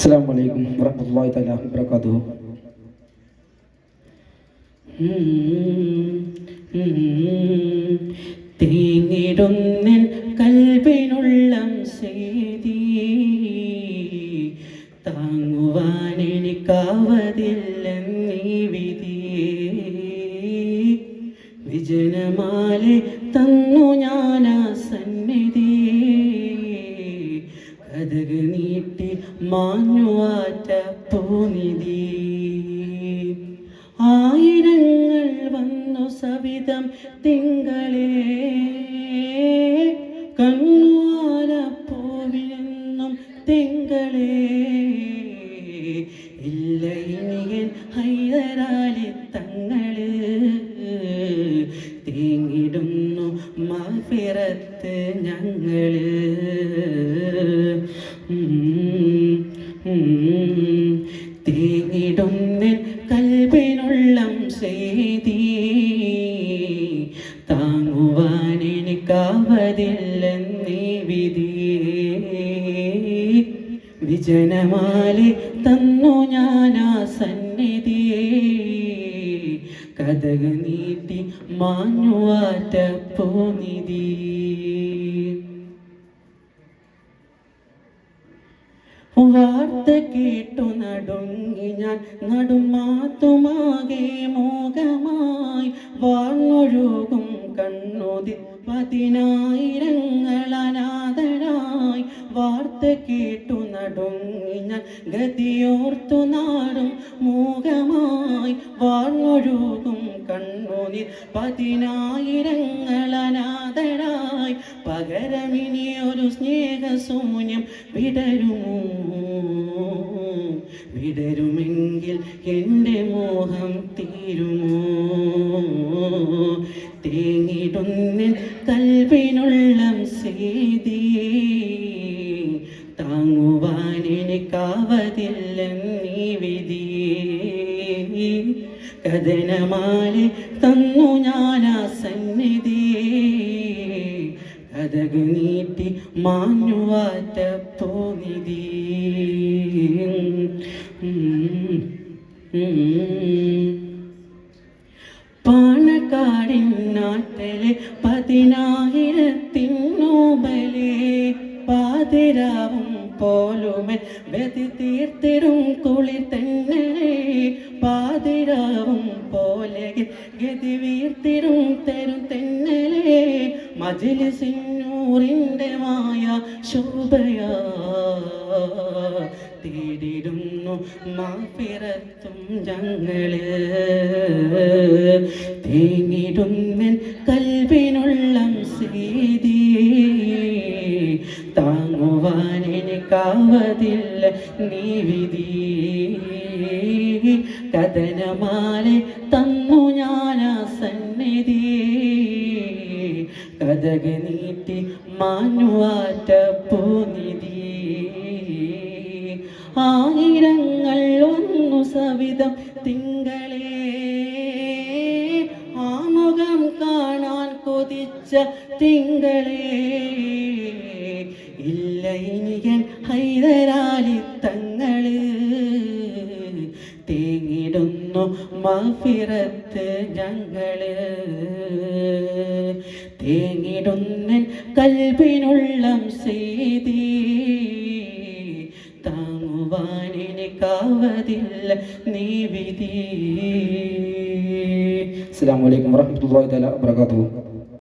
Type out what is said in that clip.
അസ്സലാമു അലൈക്കും വറഹ്മത്തുള്ളാഹി തആല വബറകാതുഹു. തേങ്ങിടുന്നിൻ കൽബിനുള്ളം ചെയ്തി താങ്ങുവാൻ എനിക്കാവതില്ലെന്നീ വിധി. വിജനമാലെ തന്നു ഞാനാ സന്നിധി, കതക് നീട്ടി മാഞ്ഞുവാറ്റ പൂനിധി. ആയിരങ്ങൾ വന്നു സവിധം തിങ്കളേ, കണ്ണുവാലപ്പൂവിനെന്നും തിങ്കളേ. ഇല്ല ഇനിയൻ ഹൈദരാലി തങ്ങള്, തേങ്ങിടുന്നു മഗ്ഫിറത്ത് ഞങ്ങള്. തേങ്ങിടുന്നിൻ കൽബിനുള്ളം ചെയ്തി താങ്ങുവാൻ എനിക്കാവതില്ലെന്നീ വിധി. വിജനമാലെ തന്നു ഞാനാ സന്നിധി, കതക് നീട്ടി മാഞ്ഞുവാറ്റ പൂനിധി. വാർത്ത കേട്ടു നടുങ്ങി ഞാൻ നടുമാത്തുമാകെ മോഹമായി വാർന്നൊഴുകും കണ്ണുതി പതിനായിരങ്ങൾ അനാഥരായി. വാർത്ത കേട്ടു നടുങ്ങി ഞാൻ ഗതിയോർത്തു നാടും മോഹമായി വാർന്നൊഴുകും കണ്ണുനീർ പതിനായിരങ്ങൾ അനാഥരായി. പകരമിനിയൊരു സ്നേഹശൂന്യം വിടരുമോ? വിടരുമെങ്കിൽ എൻ്റെ മോഹം തീരുമോ? തേങ്ങിടുന്നിൻ കൽബിനുള്ളം ചെയ്തി താങ്ങുവാൻ എനിക്കാവതില്ലെന്നീ വിധി. കഥനമാലെ തന്നു ഞാനാ സന്നിധി, കതക് നീട്ടി മാഞ്ഞുവാറ്റ പൂനിധി. പാണക്കാടിൻ നാട്ടിലെ 10,000 പാതിരാവും പോലുമൻ വ്യതി തീർത്തിടും കുളി തെന്നലെ. പാതിരാവും പോലെ ഗതി വീർത്തിടും തരും തെന്നലെ. മജ്‌ലിസിന്നൂറിൻ്റെ മായ ശോഭയാ തേടിടുന്നു മഗ്ഫിറത്തും ഞങ്ങള്. തേങ്ങിടുന്നിൻ കൽബിനുള്ളം ചെയ്തി താങ്ങുവാൻ എനിക്കാവതില്ല നീ വിധി. കഥനമാലെ തന്നു ഞാനാ സന്നിധി, കതക് നീട്ടി മാഞ്ഞുവാറ്റ പൂനിധി. ആയിരങ്ങൾ വന്നു സവിധം തിങ്കളേ, ആമുഖം കാണാൻ കൊതിച്ച തിങ്കളേ. ഇല്ല ഇനിയൻ ഹൈദരാലി തങ്ങള്, തേങ്ങിടുന്നു മഗ്ഫിറത്ത് ഞങ്ങള്. തേങ്ങിടുന്നിൻ കൽബിനുള്ളം ചെയ്തി താങ്ങുവാൻ എനിക്കാവതില്ല നീ വിധി. അസ്സലാമു അലൈക്കും വറഹ്മത്തുള്ളാഹി തആല വബറകാതുഹു.